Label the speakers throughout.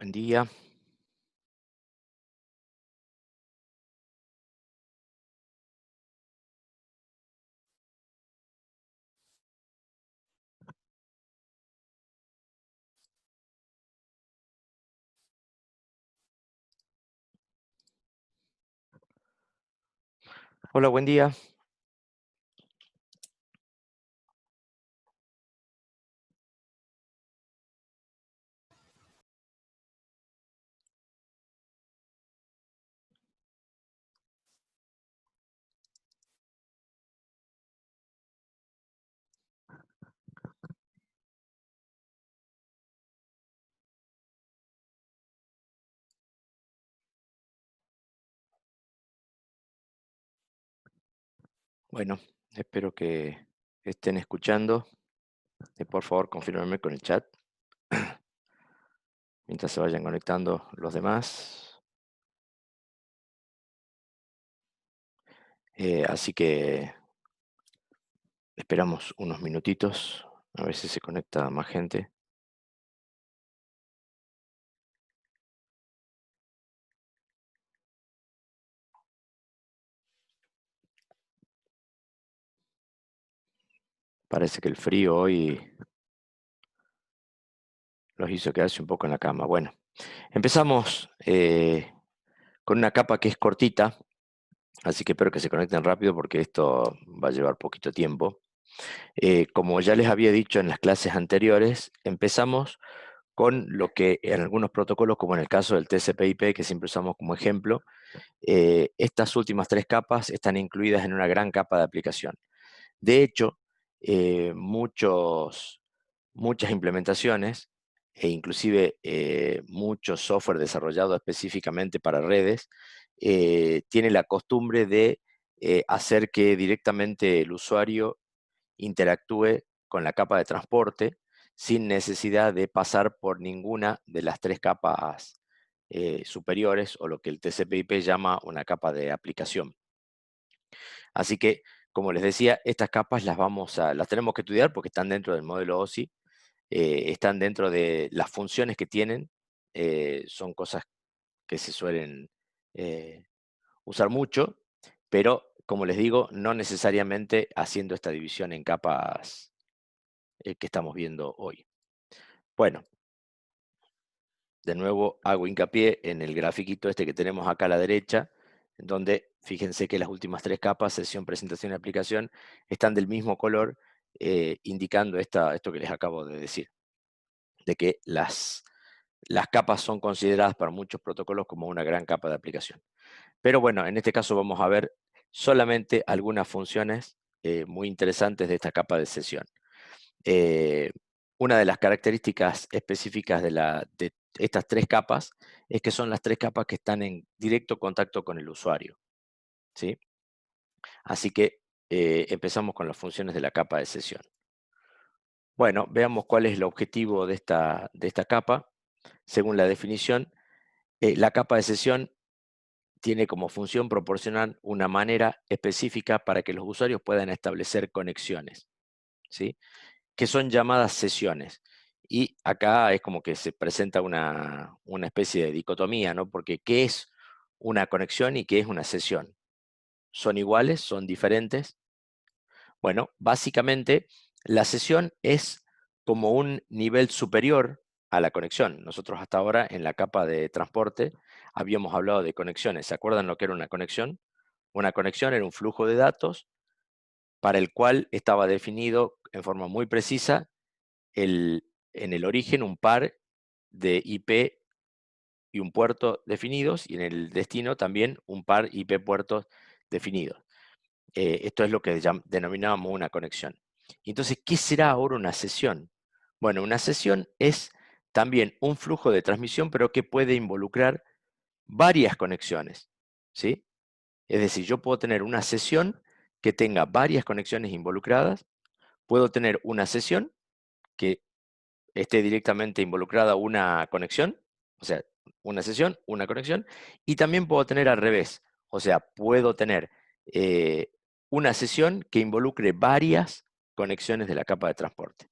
Speaker 1: Buen día. Hola, buen día. Bueno, espero que estén escuchando. Por favor, confírmenme con el chat mientras se vayan conectando los demás. Así que esperamos unos minutitos a ver si se conecta más gente. Parece que el frío hoy los hizo quedarse un poco en la cama. Bueno, empezamos con una capa que es cortita, así que espero que se conecten rápido porque esto va a llevar poquito tiempo. Como ya les había dicho en las clases anteriores, empezamos con lo que en algunos protocolos, como en el caso del TCP/IP, que siempre usamos como ejemplo, estas últimas tres capas están incluidas en una gran capa de aplicación. De hecho, muchas implementaciones e inclusive mucho software desarrollado específicamente para redes tiene la costumbre de hacer que directamente el usuario interactúe con la capa de transporte sin necesidad de pasar por ninguna de las tres capas superiores o lo que el TCP/IP llama una capa de aplicación. Así que, como les decía, estas capas las tenemos que estudiar porque están dentro del modelo OSI, están dentro de las funciones que tienen, son cosas que se suelen eh, usar mucho, pero como les digo, no necesariamente haciendo esta división en capas que estamos viendo hoy. Bueno, de nuevo hago hincapié en el grafiquito este que tenemos acá a la derecha, donde fíjense que las últimas tres capas, sesión, presentación y aplicación, están del mismo color, indicando esto que les acabo de decir, de que las capas son consideradas para muchos protocolos como una gran capa de aplicación. Pero bueno, en este caso vamos a ver solamente algunas funciones muy interesantes de esta capa de sesión. Eh, una de las características específicas de estas tres capas es que son las tres capas que están en directo contacto con el usuario, ¿sí? Así que empezamos con las funciones de la capa de sesión. Bueno, veamos cuál es el objetivo de esta capa. Según la definición, la capa de sesión tiene como función proporcionar una manera específica para que los usuarios puedan establecer conexiones, ¿sí? Que son llamadas sesiones. Y acá es como que se presenta una especie de dicotomía, ¿no? Porque ¿qué es una conexión y qué es una sesión? ¿Son iguales? ¿Son diferentes? Bueno, básicamente la sesión es como un nivel superior a la conexión. Nosotros hasta ahora en la capa de transporte habíamos hablado de conexiones. ¿Se acuerdan lo que era una conexión? Una conexión era un flujo de datos para el cual estaba definido en forma muy precisa en el origen un par de IP y un puerto definidos y en el destino también un par IP puertos definidos. Esto es lo que denominábamos una conexión. Entonces, ¿qué será ahora una sesión? Bueno, una sesión es también un flujo de transmisión, pero que puede involucrar varias conexiones, ¿sí? Es decir, yo puedo tener una sesión que tenga varias conexiones involucradas, puedo tener una sesión que esté directamente involucrada una conexión, o sea, una sesión, una conexión, y también puedo tener al revés, o sea, puedo tener eh, una sesión que involucre varias conexiones de la capa de transporte.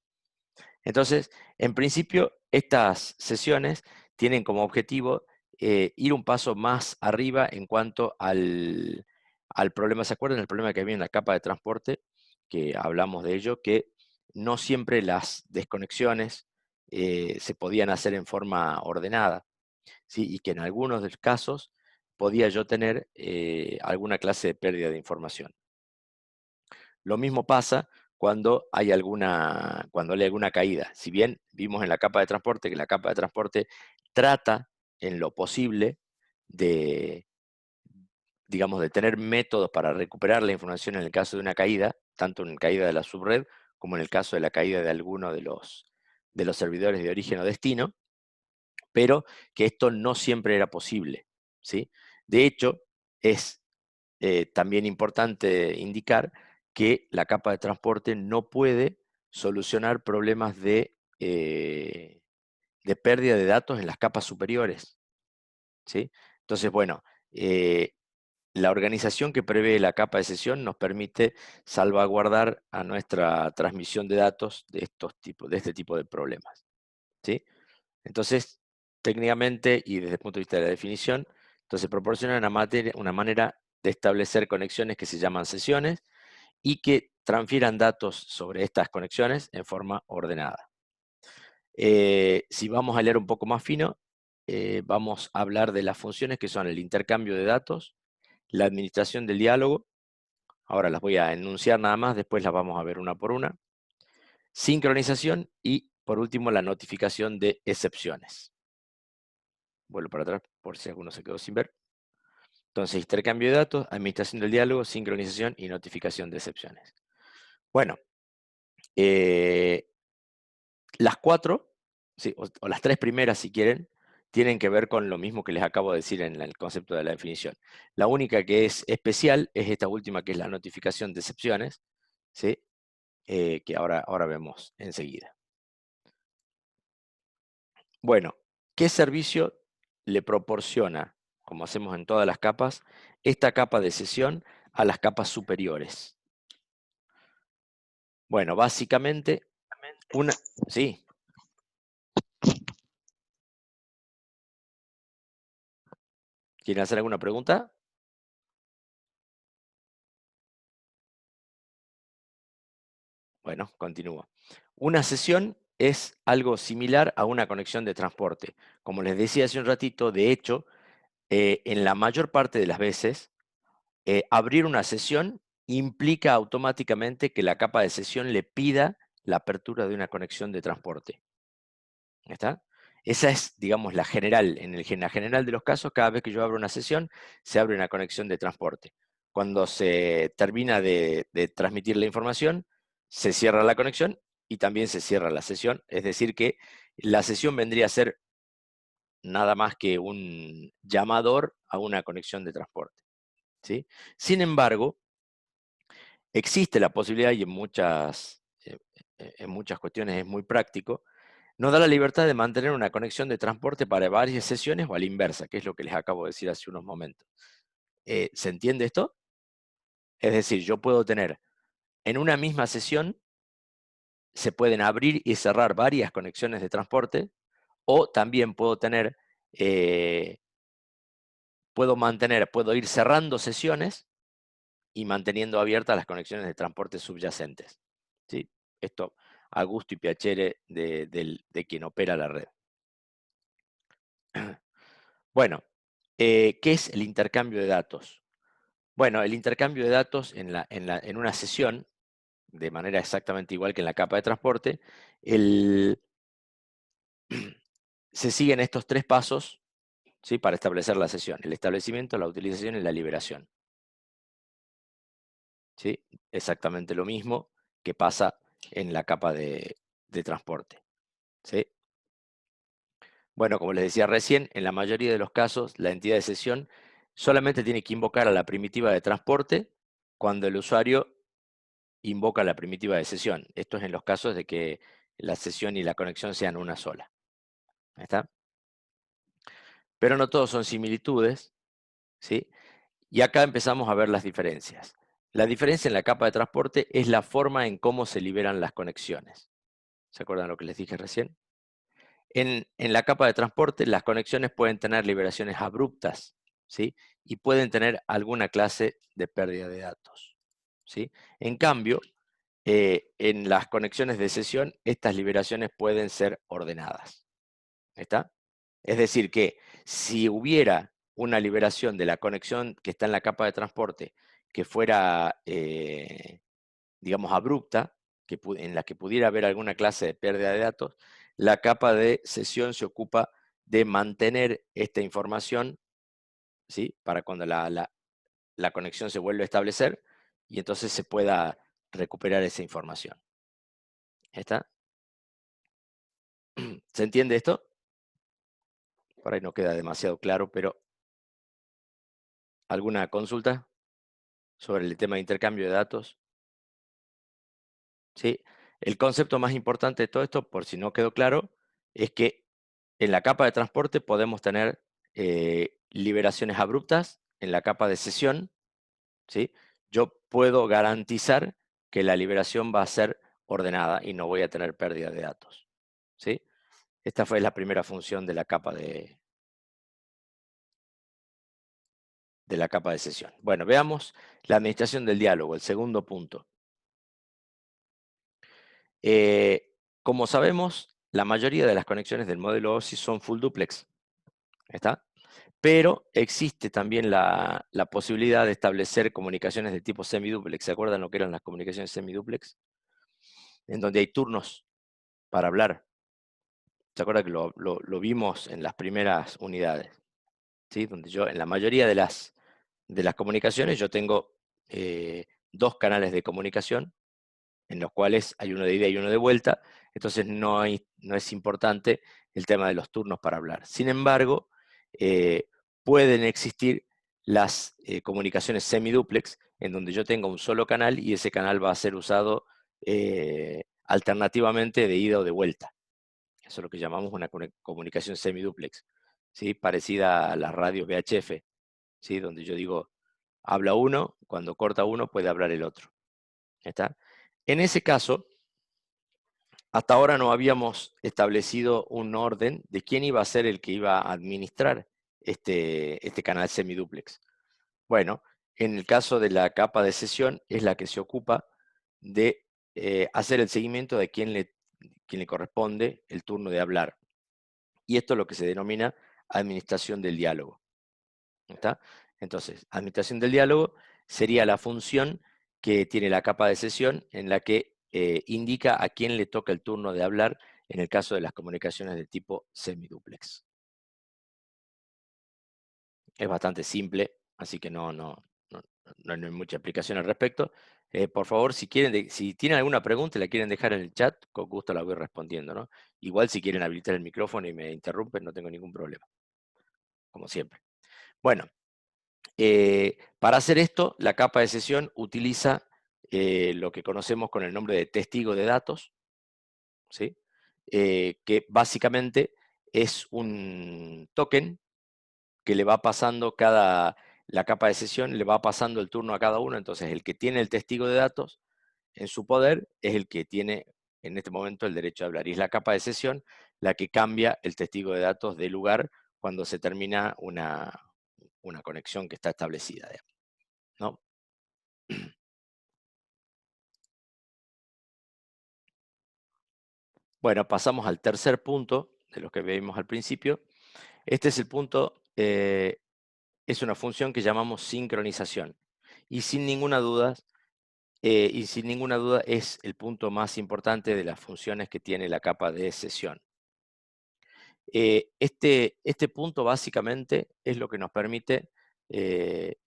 Speaker 1: Entonces, en principio, estas sesiones tienen como objetivo ir un paso más arriba en cuanto al problema. ¿Se acuerdan el problema que había en la capa de transporte? Que hablamos de ello, que no siempre las desconexiones se podían hacer en forma ordenada, ¿sí? Y que en algunos de los casos podía yo tener alguna clase de pérdida de información. Lo mismo pasa cuando hay alguna caída. Si bien vimos en la capa de transporte que la capa de transporte trata en lo posible de, digamos, de tener métodos para recuperar la información en el caso de una caída, tanto en la caída de la subred como en el caso de la caída de alguno de los servidores de origen o destino, pero que esto no siempre era posible, ¿sí? De hecho, es también importante indicar que la capa de transporte no puede solucionar problemas de pérdida de datos en las capas superiores, ¿sí? Entonces, bueno, la organización que prevé la capa de sesión nos permite salvaguardar a nuestra transmisión de datos de este tipo de problemas, ¿sí? Entonces, técnicamente y desde el punto de vista de la definición, entonces proporciona una manera de establecer conexiones que se llaman sesiones y que transfieran datos sobre estas conexiones en forma ordenada. Si vamos a leer un poco más fino, vamos a hablar de las funciones que son el intercambio de datos, la administración del diálogo, ahora las voy a enunciar nada más, después las vamos a ver una por una, sincronización y, por último, la notificación de excepciones. Vuelvo para atrás por si alguno se quedó sin ver. Entonces, intercambio de datos, administración del diálogo, sincronización y notificación de excepciones. Bueno, las cuatro, sí, o las tres primeras si quieren, tienen que ver con lo mismo que les acabo de decir en el concepto de la definición. La única que es especial es esta última, que es la notificación de excepciones, ¿sí? Que ahora vemos enseguida. Bueno, ¿qué servicio le proporciona, como hacemos en todas las capas, esta capa de sesión a las capas superiores? Bueno, básicamente, sí, ¿quieren hacer alguna pregunta? Bueno, continúo. Una sesión es algo similar a una conexión de transporte. Como les decía hace un ratito, de hecho, en la mayor parte de las veces, abrir una sesión implica automáticamente que la capa de sesión le pida la apertura de una conexión de transporte. ¿Está? Esa es, digamos, la general. En la general de los casos, cada vez que yo abro una sesión, se abre una conexión de transporte. Cuando se termina de transmitir la información, se cierra la conexión y también se cierra la sesión. Es decir, que la sesión vendría a ser nada más que un llamador a una conexión de transporte, ¿sí? Sin embargo, existe la posibilidad, y en muchas cuestiones es muy práctico, nos da la libertad de mantener una conexión de transporte para varias sesiones o a la inversa, que es lo que les acabo de decir hace unos momentos. ¿Se entiende esto? Es decir, yo puedo tener en una misma sesión, se pueden abrir y cerrar varias conexiones de transporte, o también eh, puedo ir cerrando sesiones y manteniendo abiertas las conexiones de transporte subyacentes, ¿sí? Esto a gusto y piacere de quien opera la red. Bueno, ¿qué es el intercambio de datos? Bueno, el intercambio de datos en una sesión, de manera exactamente igual que en la capa de transporte, se siguen estos tres pasos, ¿sí? Para establecer la sesión: el establecimiento, la utilización y la liberación, ¿sí? Exactamente lo mismo que pasa en la capa de transporte, ¿sí? Bueno, como les decía recién, en la mayoría de los casos, la entidad de sesión solamente tiene que invocar a la primitiva de transporte cuando el usuario invoca la primitiva de sesión. Esto es en los casos de que la sesión y la conexión sean una sola. ¿Está? Pero no todos son similitudes, ¿sí? Y acá empezamos a ver las diferencias. La diferencia en la capa de transporte es la forma en cómo se liberan las conexiones. ¿Se acuerdan lo que les dije recién? En la capa de transporte, las conexiones pueden tener liberaciones abruptas, ¿sí? Y pueden tener alguna clase de pérdida de datos, ¿sí? En cambio, en las conexiones de sesión, estas liberaciones pueden ser ordenadas. ¿Está? Es decir, que si hubiera una liberación de la conexión que está en la capa de transporte que fuera, digamos, abrupta, en la que pudiera haber alguna clase de pérdida de datos, la capa de sesión se ocupa de mantener esta información, ¿sí? Para cuando la conexión se vuelve a establecer y entonces se pueda recuperar esa información. ¿Está? ¿Se entiende esto? Por ahí no queda demasiado claro, pero ¿alguna consulta sobre el tema de intercambio de datos? ¿Sí? El concepto más importante de todo esto, por si no quedó claro, es que en la capa de transporte podemos tener liberaciones abruptas. En la capa de sesión, ¿sí? Yo puedo garantizar que la liberación va a ser ordenada y no voy a tener pérdida de datos, ¿sí? Esta fue la primera función de la capa de sesión. Bueno, veamos la administración del diálogo, el segundo punto. Como sabemos, la mayoría de las conexiones del modelo OSI son full duplex, ¿está? Pero existe también la posibilidad de establecer comunicaciones de tipo semiduplex. ¿Se acuerdan lo que eran las comunicaciones semiduplex? En donde hay turnos para hablar. ¿Se acuerdan que lo vimos en las primeras unidades? ¿Sí? Donde yo, en la mayoría de las comunicaciones, yo tengo dos canales de comunicación en los cuales hay uno de ida y uno de vuelta, entonces no es importante el tema de los turnos para hablar. Sin embargo, eh, pueden existir las comunicaciones semiduplex, en donde yo tenga un solo canal y ese canal va a ser usado alternativamente de ida o de vuelta. Eso es lo que llamamos una comunicación semiduplex, ¿sí? Parecida a las radios VHF, ¿sí? Donde yo digo, habla uno, cuando corta uno puede hablar el otro. ¿Está? En ese caso, hasta ahora no habíamos establecido un orden de quién iba a ser el que iba a administrar este canal semiduplex. Bueno, en el caso de la capa de sesión es la que se ocupa de hacer el seguimiento de quién le corresponde el turno de hablar. Y esto es lo que se denomina administración del diálogo. ¿Está? Entonces, administración del diálogo sería la función que tiene la capa de sesión en la que indica a quién le toca el turno de hablar en el caso de las comunicaciones de tipo semiduplex. Es bastante simple, así que no hay mucha explicación al respecto. Por favor, si tienen alguna pregunta y la quieren dejar en el chat, con gusto la voy respondiendo, ¿no? Igual si quieren habilitar el micrófono y me interrumpen, no tengo ningún problema, como siempre. Bueno, para hacer esto, la capa de sesión utiliza lo que conocemos con el nombre de testigo de datos, ¿sí? Que básicamente es un token que le va pasando la capa de sesión le va pasando el turno a cada uno, entonces el que tiene el testigo de datos en su poder es el que tiene en este momento el derecho a hablar, y es la capa de sesión la que cambia el testigo de datos de lugar cuando se termina una conexión que está establecida, digamos, ¿no? Bueno, pasamos al tercer punto de lo que vimos al principio. Este es el punto, es una función que llamamos sincronización. Y sin ninguna duda, es el punto más importante de las funciones que tiene la capa de sesión. Este punto básicamente es lo que nos permite eh,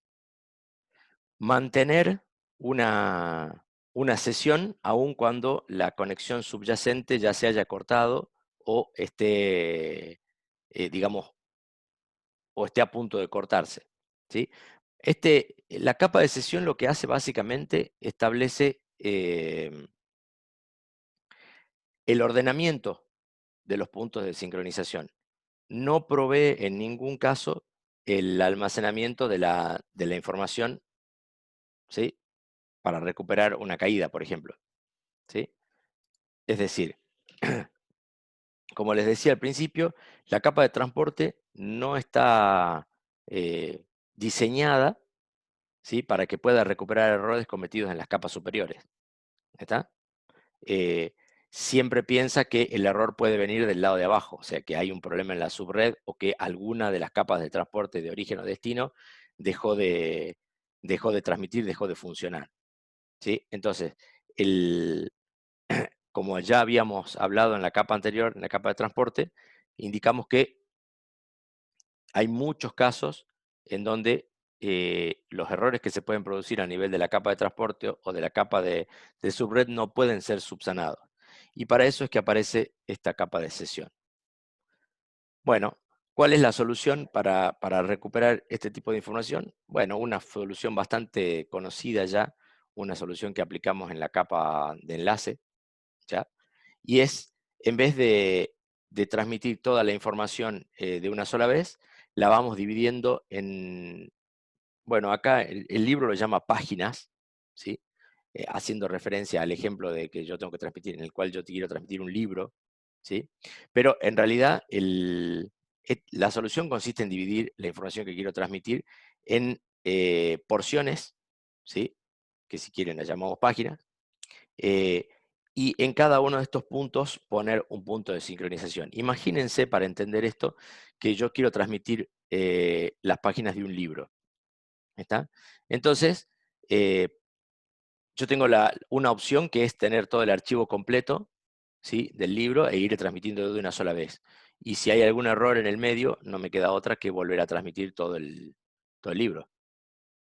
Speaker 1: mantener una sesión aun cuando la conexión subyacente ya se haya cortado o esté, digamos, o esté a punto de cortarse, ¿sí? La capa de sesión lo que hace básicamente establece el ordenamiento de los puntos de sincronización. No provee en ningún caso el almacenamiento de la información, ¿sí? Para recuperar una caída, por ejemplo, ¿sí? Es decir, como les decía al principio, la capa de transporte no está diseñada, ¿sí?, para que pueda recuperar errores cometidos en las capas superiores. ¿Está? eh, Siempre piensa que el error puede venir del lado de abajo, o sea, que hay un problema en la subred o que alguna de las capas de transporte de origen o destino dejó de, dejó de transmitir, dejó de funcionar. ¿Sí? Entonces, como ya habíamos hablado en la capa anterior, en la capa de transporte, indicamos que hay muchos casos en donde los errores que se pueden producir a nivel de la capa de transporte o de la capa de subred no pueden ser subsanados. Y para eso es que aparece esta capa de sesión. Bueno, ¿cuál es la solución para recuperar este tipo de información? Bueno, una solución bastante conocida ya, una solución que aplicamos en la capa de enlace, ¿ya? Y es, en vez de transmitir toda la información de una sola vez, la vamos dividiendo en, bueno, acá el libro lo llama páginas, ¿sí? Haciendo referencia al ejemplo de que yo tengo que transmitir, en el cual yo te quiero transmitir un libro, ¿sí? Pero en realidad la solución consiste en dividir la información que quiero transmitir en porciones, ¿sí?, que si quieren las llamamos páginas, eh, y en cada uno de estos puntos poner un punto de sincronización. Imagínense, para entender esto, que yo quiero transmitir las páginas de un libro. ¿Está? Entonces, eh, yo tengo una opción que es tener todo el archivo completo, ¿sí?, del libro e ir transmitiendo de una sola vez. Y si hay algún error en el medio, no me queda otra que volver a transmitir todo el libro.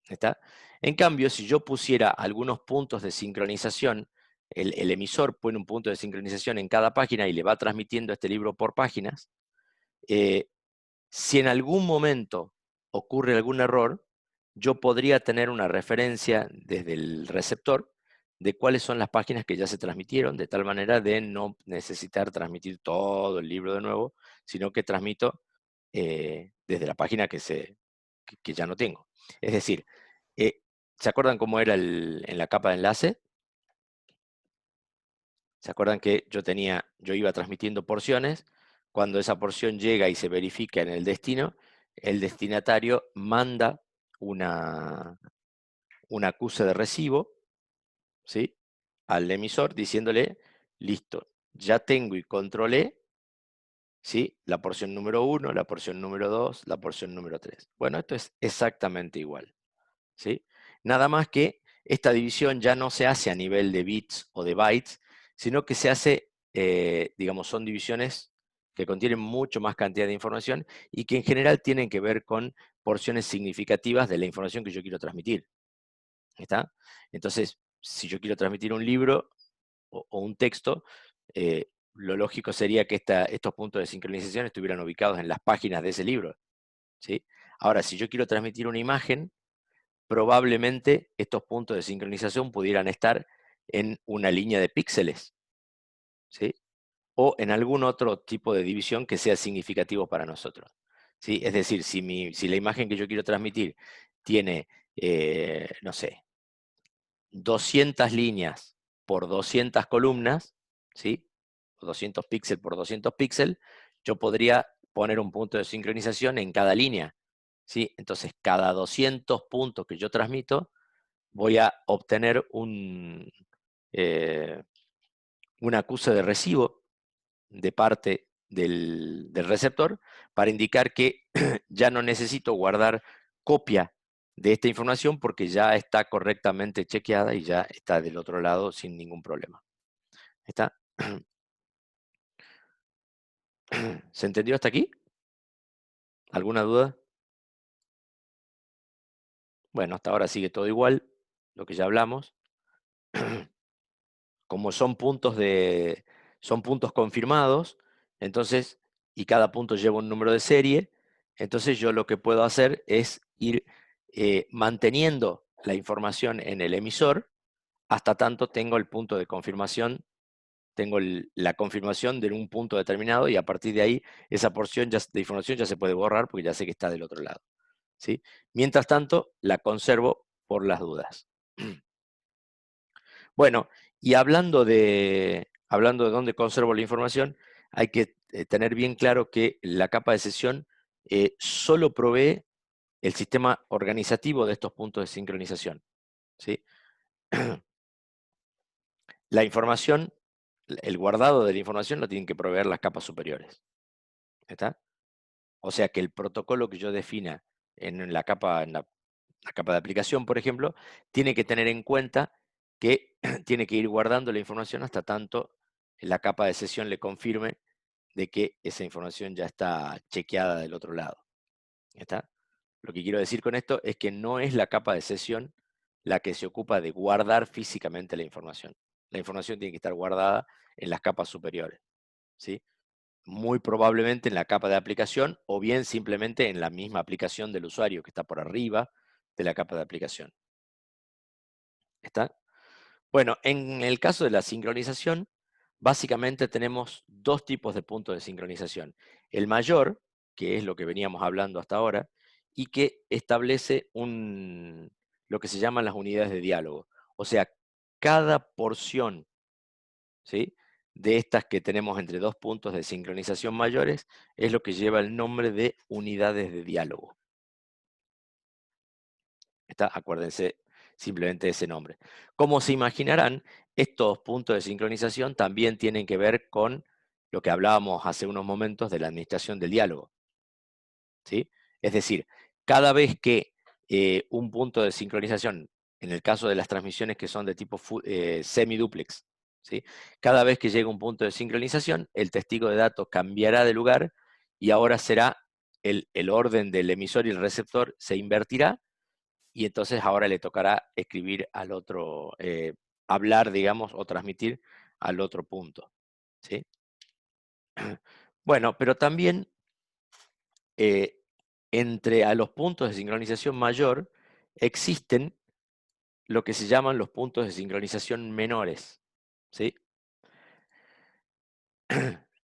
Speaker 1: ¿Está? En cambio, si yo pusiera algunos puntos de sincronización, el emisor pone un punto de sincronización en cada página y le va transmitiendo este libro por páginas. eh, si en algún momento ocurre algún error, yo podría tener una referencia desde el receptor de cuáles son las páginas que ya se transmitieron, de tal manera de no necesitar transmitir todo el libro de nuevo, sino que transmito desde la página que ya no tengo. Es decir, eh, ¿se acuerdan cómo era en la capa de enlace? ¿Se acuerdan que yo iba transmitiendo porciones? Cuando esa porción llega y se verifica en el destino, el destinatario manda una, un acuse de recibo, ¿sí?, al emisor diciéndole, listo, ya tengo y controlé, ¿sí?, la porción número 1, la porción número 2, la porción número 3. Bueno, esto es exactamente igual, ¿sí? Nada más que esta división ya no se hace a nivel de bits o de bytes, sino que se hace, digamos, son divisiones que contienen mucho más cantidad de información y que en general tienen que ver con porciones significativas de la información que yo quiero transmitir. ¿Está? Entonces, si yo quiero transmitir un libro o un texto, lo lógico sería que estos puntos de sincronización estuvieran ubicados en las páginas de ese libro, ¿sí? Ahora, si yo quiero transmitir una imagen, probablemente estos puntos de sincronización pudieran estar en una línea de píxeles, ¿sí?, o en algún otro tipo de división que sea significativo para nosotros, ¿sí? Es decir, si la imagen que yo quiero transmitir tiene, no sé, 200 líneas por 200 columnas, ¿sí?, 200 píxeles por 200 píxeles, yo podría poner un punto de sincronización en cada línea, ¿sí? Entonces, cada 200 puntos que yo transmito, voy a obtener eh, un acuse de recibo de parte del receptor para indicar que ya no necesito guardar copia de esta información porque ya está correctamente chequeada y ya está del otro lado sin ningún problema. ¿Está? ¿Se entendió hasta aquí? ¿Alguna duda? Bueno, hasta ahora sigue todo igual, lo que ya hablamos. Como son puntos confirmados, entonces, y cada punto lleva un número de serie, entonces yo lo que puedo hacer es ir manteniendo la información en el emisor hasta tanto tengo el punto de confirmación, tengo la confirmación de un punto determinado y a partir de ahí esa porción de información ya se puede borrar porque ya sé que está del otro lado, ¿sí? Mientras tanto, la conservo por las dudas. Bueno, y hablando de dónde conservo la información, hay que tener bien claro que la capa de sesión solo provee el sistema organizativo de estos puntos de sincronización, ¿sí? La información, el guardado de la información lo tienen que proveer las capas superiores. ¿Está? O sea que el protocolo que yo defina en la capa de aplicación, por ejemplo, tiene que tener en cuenta que tiene que ir guardando la información hasta tanto la capa de sesión le confirme de que esa información ya está chequeada del otro lado. ¿Está? Lo que quiero decir con esto es que no es la capa de sesión la que se ocupa de guardar físicamente la información. La información tiene que estar guardada en las capas superiores, ¿sí? Muy probablemente en la capa de aplicación o bien simplemente en la misma aplicación del usuario que está por arriba de la capa de aplicación. ¿Está? Bueno, en el caso de la sincronización, básicamente tenemos dos tipos de puntos de sincronización. El mayor, que es lo que veníamos hablando hasta ahora, y que establece lo que se llaman las unidades de diálogo. O sea, cada porción, ¿sí?, de estas que tenemos entre dos puntos de sincronización mayores es lo que lleva el nombre de unidades de diálogo. Acuérdense simplemente de ese nombre. Como se imaginarán, estos puntos de sincronización también tienen que ver con lo que hablábamos hace unos momentos de la administración del diálogo, ¿sí? Es decir, cada vez que un punto de sincronización, en el caso de las transmisiones que son de tipo semiduplex, ¿sí?, cada vez que llega un punto de sincronización, el testigo de datos cambiará de lugar y ahora será el orden del emisor y el receptor se invertirá y entonces ahora le tocará escribir al otro, hablar, digamos, o transmitir al otro punto, ¿sí? Bueno, pero también eh, entre a los puntos de sincronización mayor existen lo que se llaman los puntos de sincronización menores, ¿sí?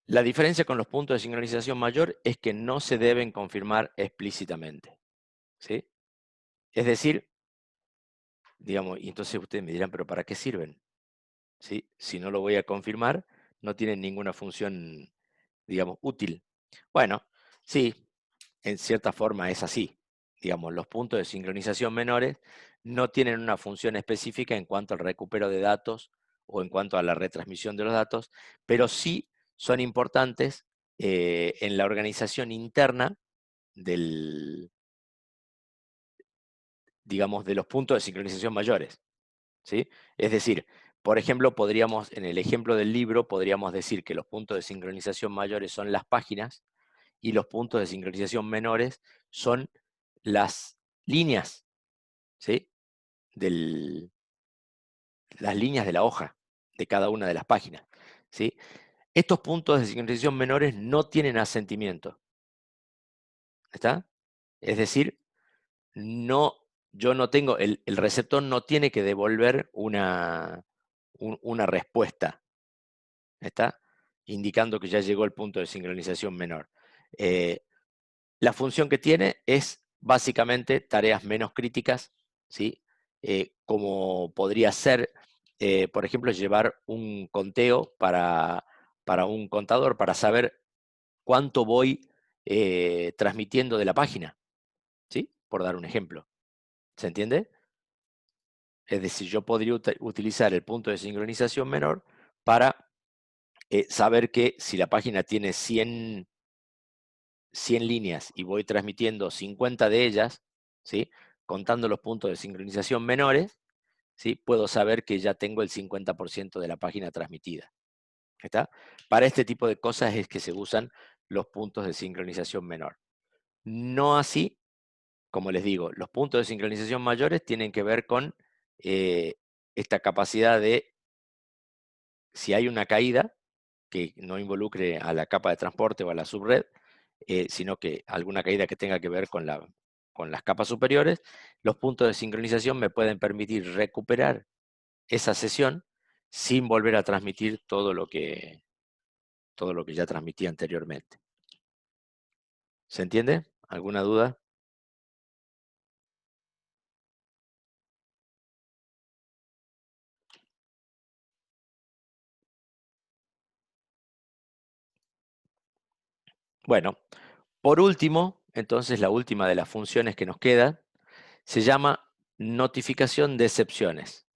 Speaker 1: La diferencia con los puntos de sincronización mayor es que no se deben confirmar explícitamente, ¿sí? Es decir, digamos, y entonces ustedes me dirán, pero ¿para qué sirven? ¿Sí? Si no lo voy a confirmar, no tienen ninguna función, digamos, útil. Bueno, sí, en cierta forma es así. Digamos, los puntos de sincronización menores no tienen una función específica en cuanto al recupero de datos o en cuanto a la retransmisión de los datos, pero sí son importantes en la organización interna del, digamos, de los puntos de sincronización mayores, ¿sí? Es decir, por ejemplo, en el ejemplo del libro, podríamos decir que los puntos de sincronización mayores son las páginas y los puntos de sincronización menores son las líneas, ¿sí?, las líneas de la hoja de cada una de las páginas, ¿sí? Estos puntos de sincronización menores no tienen asentimiento, ¿está? Es decir, no, yo no tengo, el receptor no tiene que devolver una respuesta, ¿está? Indicando que ya llegó el punto de sincronización menor. La función que tiene es básicamente tareas menos críticas, ¿sí? Como podría ser, por ejemplo, llevar un conteo para un contador, para saber cuánto voy transmitiendo de la página, ¿sí? Por dar un ejemplo. ¿Se entiende? Es decir, yo podría utilizar el punto de sincronización menor para saber que si la página tiene 100 líneas y voy transmitiendo 50 de ellas, ¿sí?, contando los puntos de sincronización menores, ¿sí?, puedo saber que ya tengo el 50% de la página transmitida. ¿Está? Para este tipo de cosas es que se usan los puntos de sincronización menor. No así, como les digo, los puntos de sincronización mayores tienen que ver con esta capacidad de, si hay una caída, que no involucre a la capa de transporte o a la subred, sino que alguna caída que tenga que ver con las capas superiores, los puntos de sincronización me pueden permitir recuperar esa sesión sin volver a transmitir todo lo que ya transmití anteriormente. ¿Se entiende? ¿Alguna duda? Bueno, por último, entonces la última de las funciones que nos queda se llama notificación de excepciones.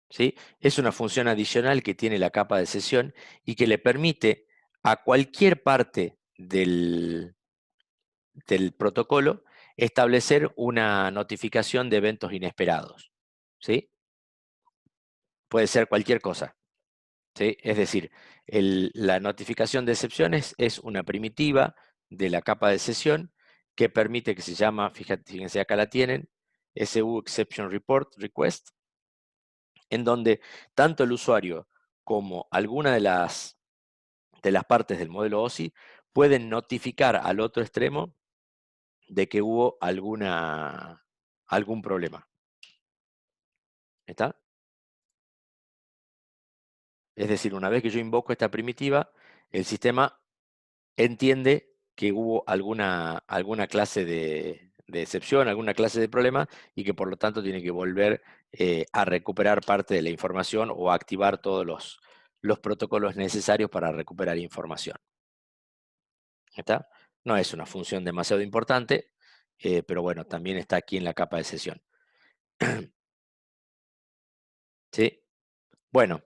Speaker 1: ¿Sí? Es una función adicional que tiene la capa de sesión y que le permite a cualquier parte del protocolo establecer una notificación de eventos inesperados. ¿Sí? Puede ser cualquier cosa. ¿Sí? Es decir, la notificación de excepciones es una primitiva de la capa de sesión que permite que se llama, fíjense acá la tienen, SU Exception Report Request, en donde tanto el usuario como alguna de las partes del modelo OSI pueden notificar al otro extremo de que hubo algún problema. ¿Está? Es decir, una vez que yo invoco esta primitiva, el sistema entiende que hubo alguna clase de excepción, alguna clase de problema, y que por lo tanto tiene que volver a recuperar parte de la información o a activar todos los protocolos necesarios para recuperar información. ¿Está? No es una función demasiado importante, pero bueno, también está aquí en la capa de sesión. ¿Sí? Bueno,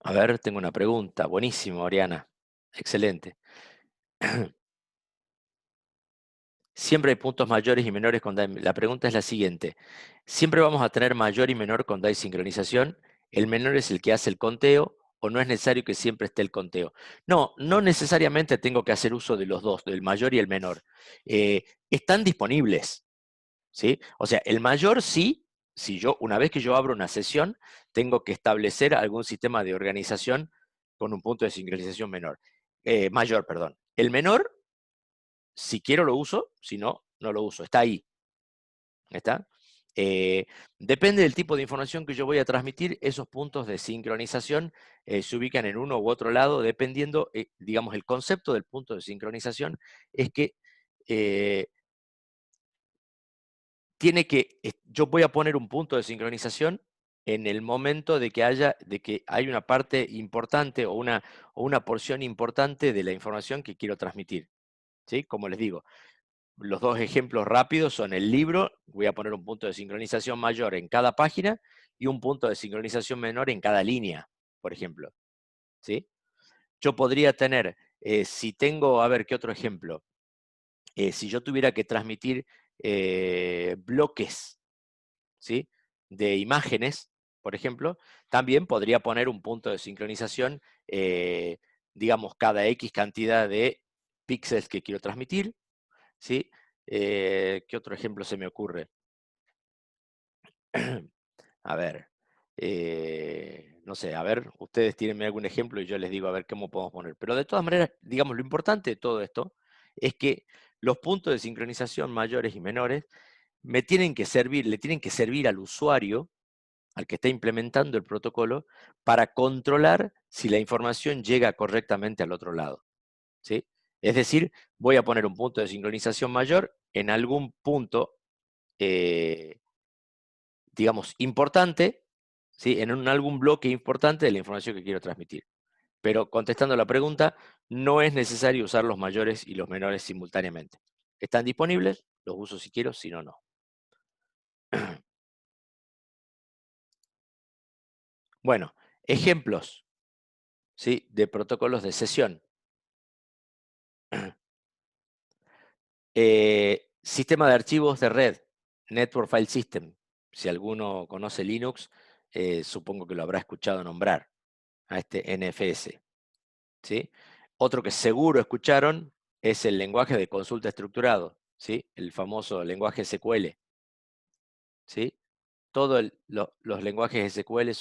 Speaker 1: a ver, tengo una pregunta. Buenísimo, Oriana. Excelente. Siempre hay puntos mayores y menores con DAI. La pregunta es la siguiente. ¿Siempre vamos a tener mayor y menor con DAI sincronización? ¿El menor es el que hace el conteo o no es necesario que siempre esté el conteo? No, no necesariamente tengo que hacer uso de los dos, del mayor y el menor. Están disponibles, ¿sí? O sea, el mayor sí, si yo, una vez que yo abro una sesión, tengo que establecer algún sistema de organización con un punto de sincronización mayor, perdón. El menor, si quiero lo uso, si no, no lo uso. Está ahí. ¿Está? Eh, Depende del tipo de información que yo voy a transmitir, esos puntos de sincronización se ubican en uno u otro lado, dependiendo, digamos, el concepto del punto de sincronización es que eh, yo voy a poner un punto de sincronización en el momento de que hay una parte importante o una porción importante de la información que quiero transmitir. ¿Sí? Como les digo, los dos ejemplos rápidos son el libro, voy a poner un punto de sincronización mayor en cada página y un punto de sincronización menor en cada línea, por ejemplo. ¿Sí? Yo podría tener, si tengo, a ver, ¿qué otro ejemplo? Si yo tuviera que transmitir bloques, ¿sí? De imágenes, por ejemplo, también podría poner un punto de sincronización, digamos, cada X cantidad de píxeles que quiero transmitir, ¿sí? ¿Qué otro ejemplo se me ocurre? A ver, no sé, a ver, ustedes tienen algún ejemplo y yo les digo a ver cómo podemos poner. Pero de todas maneras, digamos, lo importante de todo esto es que los puntos de sincronización mayores y menores le tienen que servir al usuario, al que está implementando el protocolo, para controlar si la información llega correctamente al otro lado. ¿Sí? Es decir, voy a poner un punto de sincronización mayor en algún punto, eh, digamos, importante, ¿sí? En algún bloque importante de la información que quiero transmitir. Pero contestando la pregunta, no es necesario usar los mayores y los menores simultáneamente. Están disponibles, los uso si quiero, si no, no. Bueno, ejemplos, ¿sí? De protocolos de sesión. Sistema de archivos de red, Network File System. Si alguno conoce Linux, supongo que lo habrá escuchado nombrar a este NFS. ¿Sí? Otro que seguro escucharon es el lenguaje de consulta estructurado, ¿sí? El famoso lenguaje SQL. ¿Sí? Todos los lenguajes SQL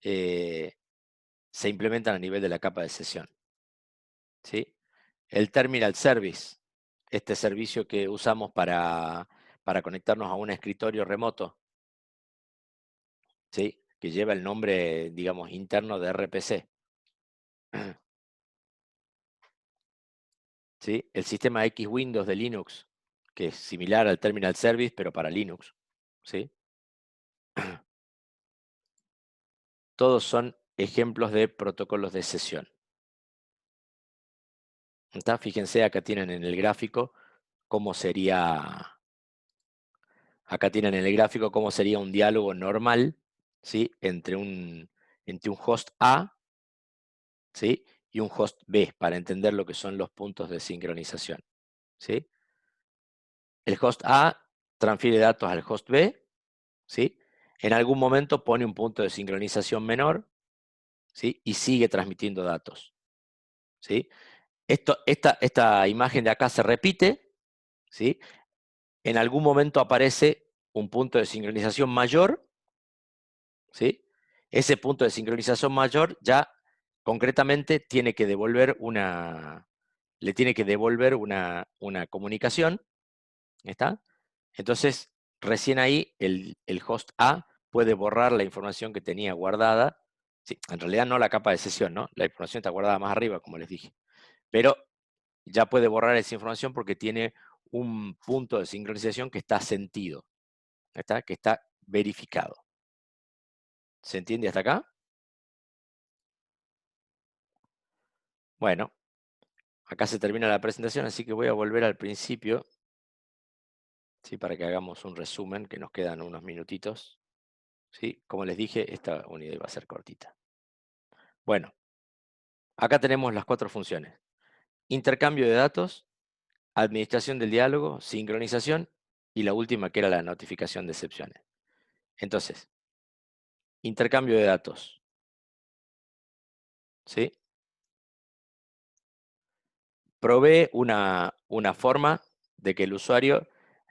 Speaker 1: eh, se implementan a nivel de la capa de sesión. ¿Sí? El Terminal Service, este servicio que usamos para conectarnos a un escritorio remoto, ¿sí? Que lleva el nombre, digamos, interno de RPC. ¿Sí? El sistema X Windows de Linux, que es similar al Terminal Service, pero para Linux. ¿Sí? Todos son ejemplos de protocolos de sesión. ¿Está? Fíjense, acá tienen en el gráfico cómo sería, acá tienen en el gráfico cómo sería un diálogo normal, ¿sí? Entre un host A, ¿sí? Y un host B, para entender lo que son los puntos de sincronización, ¿sí? El host A transfiere datos al host B, ¿sí? En algún momento pone un punto de sincronización menor, ¿sí? Y sigue transmitiendo datos, ¿sí? Esta imagen de acá se repite, ¿sí? En algún momento aparece un punto de sincronización mayor, ¿sí? Ese punto de sincronización mayor ya concretamente le tiene que devolver una comunicación, ¿está? Entonces, recién ahí el host A puede borrar la información que tenía guardada. Sí, en realidad no la capa de sesión, ¿no? La información está guardada más arriba, como les dije. Pero ya puede borrar esa información porque tiene un punto de sincronización que está sentido, ¿está? Que está verificado. ¿Se entiende hasta acá? Bueno, acá se termina la presentación, así que voy a volver al principio, ¿sí? Para que hagamos un resumen, que nos quedan unos minutitos, ¿sí? Como les dije, esta unidad iba a ser cortita. Bueno, acá tenemos las 4 funciones: intercambio de datos, administración del diálogo, sincronización y la última que era la notificación de excepciones. Entonces, intercambio de datos, ¿sí? Provee una forma de que el usuario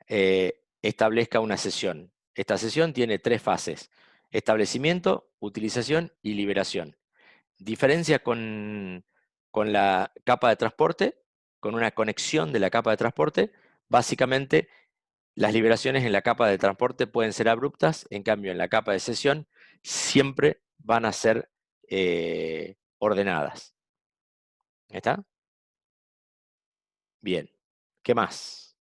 Speaker 1: establezca una sesión. Esta sesión tiene 3 fases: establecimiento, utilización y liberación. Diferencia con la capa de transporte, con una conexión de la capa de transporte. Básicamente, las liberaciones en la capa de transporte pueden ser abruptas, en cambio en la capa de sesión siempre van a ser ordenadas. ¿Está? Bien. ¿Qué más?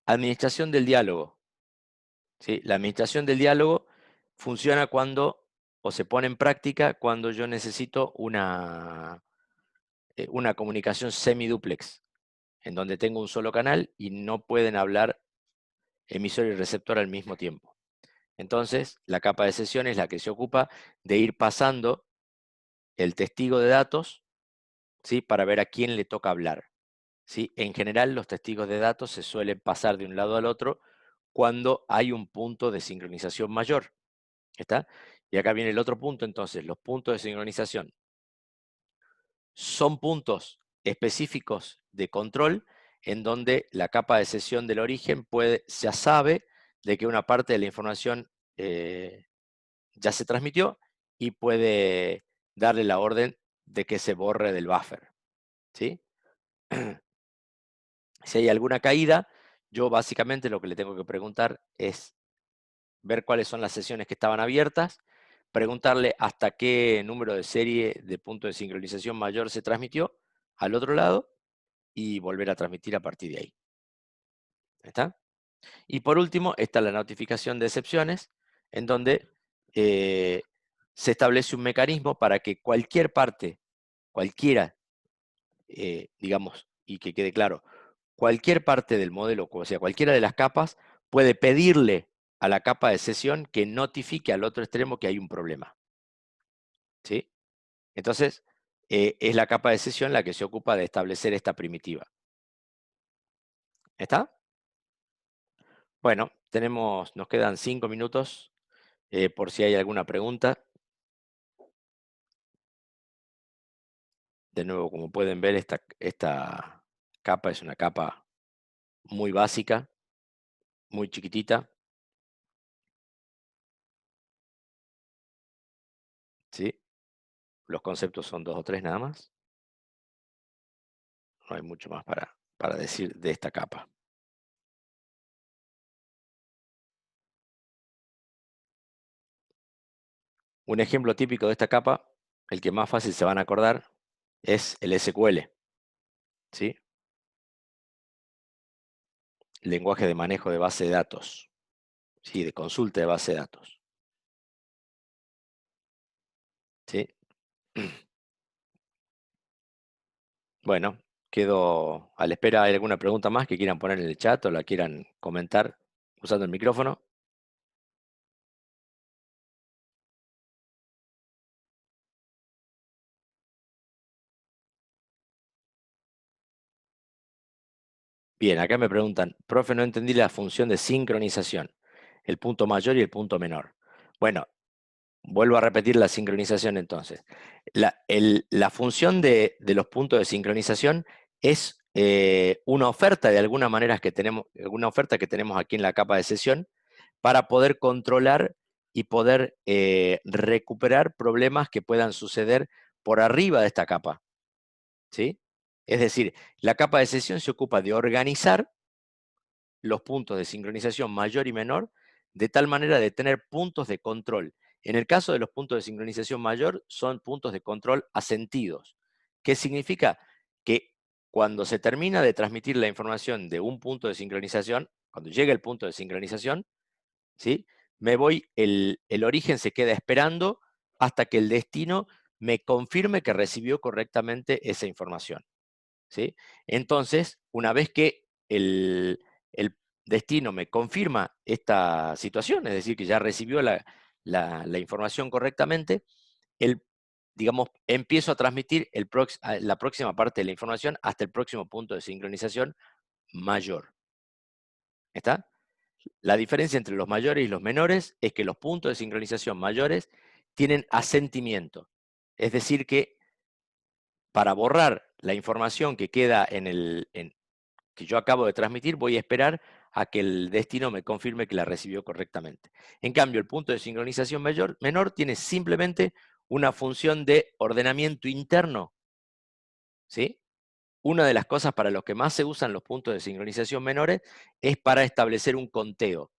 Speaker 1: Administración del diálogo, ¿sí? La administración del diálogo funciona cuando, o se pone en práctica cuando yo necesito una comunicación semiduplex, en donde tengo un solo canal y no pueden hablar emisor y receptor al mismo tiempo. Entonces, la capa de sesión es la que se ocupa de ir pasando el testigo de datos, ¿sí? Para ver a quién le toca hablar, ¿sí? En general, los testigos de datos se suelen pasar de un lado al otro cuando hay un punto de sincronización mayor. ¿Está? Y acá viene el otro punto, entonces, los puntos de sincronización son puntos específicos de control en donde la capa de sesión del origen ya sabe de que una parte de la información ya se transmitió y puede darle la orden de que se borre del buffer, ¿sí? Si hay alguna caída, yo básicamente lo que le tengo que preguntar es ver cuáles son las sesiones que estaban abiertas, preguntarle hasta qué número de serie de punto de sincronización mayor se transmitió al otro lado y volver a transmitir a partir de ahí. ¿Está? Y por último está la notificación de excepciones, en donde eh, se establece un mecanismo para que cualquier parte, cualquiera, digamos, y que quede claro, cualquier parte del modelo, o sea, cualquiera de las capas, puede pedirle a la capa de sesión que notifique al otro extremo que hay un problema, ¿sí? Entonces, es la capa de sesión la que se ocupa de establecer esta primitiva. ¿Está? Bueno, nos quedan 5 minutos por si hay alguna pregunta. De nuevo, como pueden ver, esta capa es una capa muy básica, muy chiquitita, ¿sí? Los conceptos son 2 o 3 nada más. No hay mucho más para decir de esta capa. Un ejemplo típico de esta capa, el que más fácil se van a acordar, es el SQL, ¿sí? Lenguaje de manejo de base de datos, ¿sí? De consulta de base de datos, ¿sí? Bueno, quedo a la espera. ¿Hay alguna pregunta más que quieran poner en el chat o la quieran comentar usando el micrófono? Bien, acá me preguntan, profe, no entendí la función de sincronización, el punto mayor y el punto menor. Bueno, vuelvo a repetir la sincronización entonces. La función de los puntos de sincronización es una oferta de alguna manera que tenemos, una oferta que tenemos aquí en la capa de sesión para poder controlar y poder recuperar problemas que puedan suceder por arriba de esta capa, ¿sí? Es decir, la capa de sesión se ocupa de organizar los puntos de sincronización mayor y menor, de tal manera de tener puntos de control. En el caso de los puntos de sincronización mayor, son puntos de control asentidos. ¿Qué significa? Que cuando se termina de transmitir la información de un punto de sincronización, cuando llega el punto de sincronización, ¿sí? El origen se queda esperando hasta que el destino me confirme que recibió correctamente esa información. ¿Sí? Entonces, una vez que el destino me confirma esta situación, es decir, que ya recibió la información correctamente, el, digamos, empiezo a transmitir la próxima parte de la información hasta el próximo punto de sincronización mayor. ¿Está? La diferencia entre los mayores y los menores es que los puntos de sincronización mayores tienen asentimiento. Es decir, que para borrar la información que queda que yo acabo de transmitir, voy a esperar a que el destino me confirme que la recibió correctamente. En cambio, el punto de sincronización menor tiene simplemente una función de ordenamiento interno, ¿sí? Una de las cosas para los que más se usan los puntos de sincronización menores es para establecer un conteo,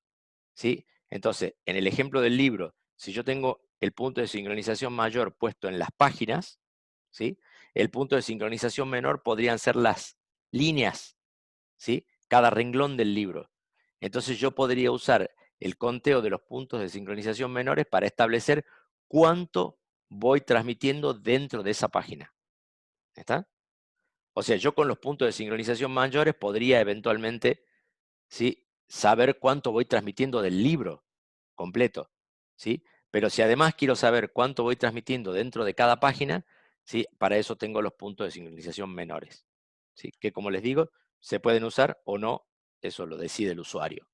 Speaker 1: ¿sí? Entonces, en el ejemplo del libro, si yo tengo el punto de sincronización mayor puesto en las páginas, ¿sí? El punto de sincronización menor podrían ser las líneas, ¿sí? Cada renglón del libro. Entonces yo podría usar el conteo de los puntos de sincronización menores para establecer cuánto voy transmitiendo dentro de esa página. ¿Está? O sea, yo con los puntos de sincronización mayores podría eventualmente, ¿sí?, saber cuánto voy transmitiendo del libro completo, ¿sí? Pero si además quiero saber cuánto voy transmitiendo dentro de cada página, ¿sí?, para eso tengo los puntos de sincronización menores, ¿sí? Que como les digo, se pueden usar o no, eso lo decide el usuario,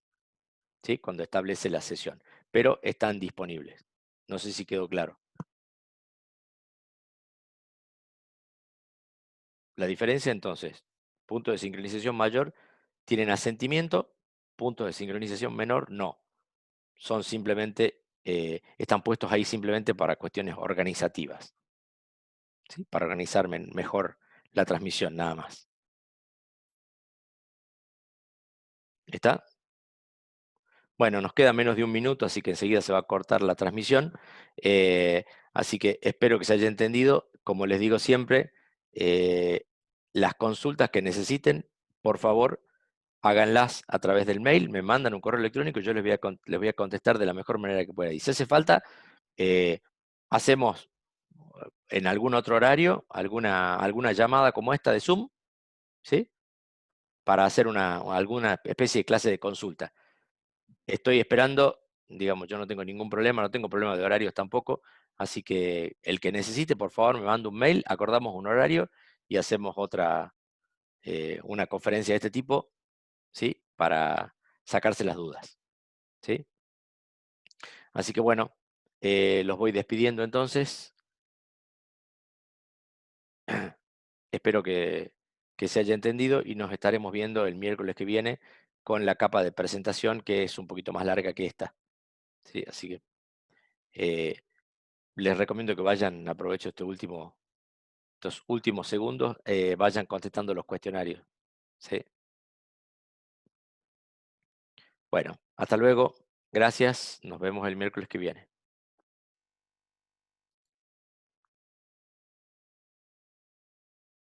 Speaker 1: ¿sí?, cuando establece la sesión, pero están disponibles. No sé si quedó claro. La diferencia entonces, puntos de sincronización mayor tienen asentimiento, puntos de sincronización menor no. Son simplemente, están puestos ahí simplemente para cuestiones organizativas, ¿sí? Para organizar mejor la transmisión, nada más. ¿Está? Bueno, nos queda menos de un minuto, así que enseguida se va a cortar la transmisión. eh, Así que espero que se haya entendido. Como les digo siempre, eh, las consultas que necesiten, por favor, háganlas a través del mail, me mandan un correo electrónico y yo les voy a contestar de la mejor manera que pueda. Y si hace falta, eh, hacemos en algún otro horario alguna llamada como esta de Zoom, ¿sí? Para hacer alguna especie de clase de consulta. Estoy esperando, digamos, yo no tengo ningún problema, no tengo problema de horarios tampoco, así que el que necesite, por favor, me manda un mail, acordamos un horario y hacemos una conferencia de este tipo, ¿sí? Para sacarse las dudas, ¿sí? Así que bueno, los voy despidiendo entonces. Espero que se haya entendido y nos estaremos viendo el miércoles que viene con la capa de presentación que es un poquito más larga que esta, ¿sí? Así que eh, les recomiendo que vayan, aprovecho estos últimos segundos, vayan contestando los cuestionarios, ¿sí? Bueno, hasta luego, gracias, nos vemos el miércoles que viene.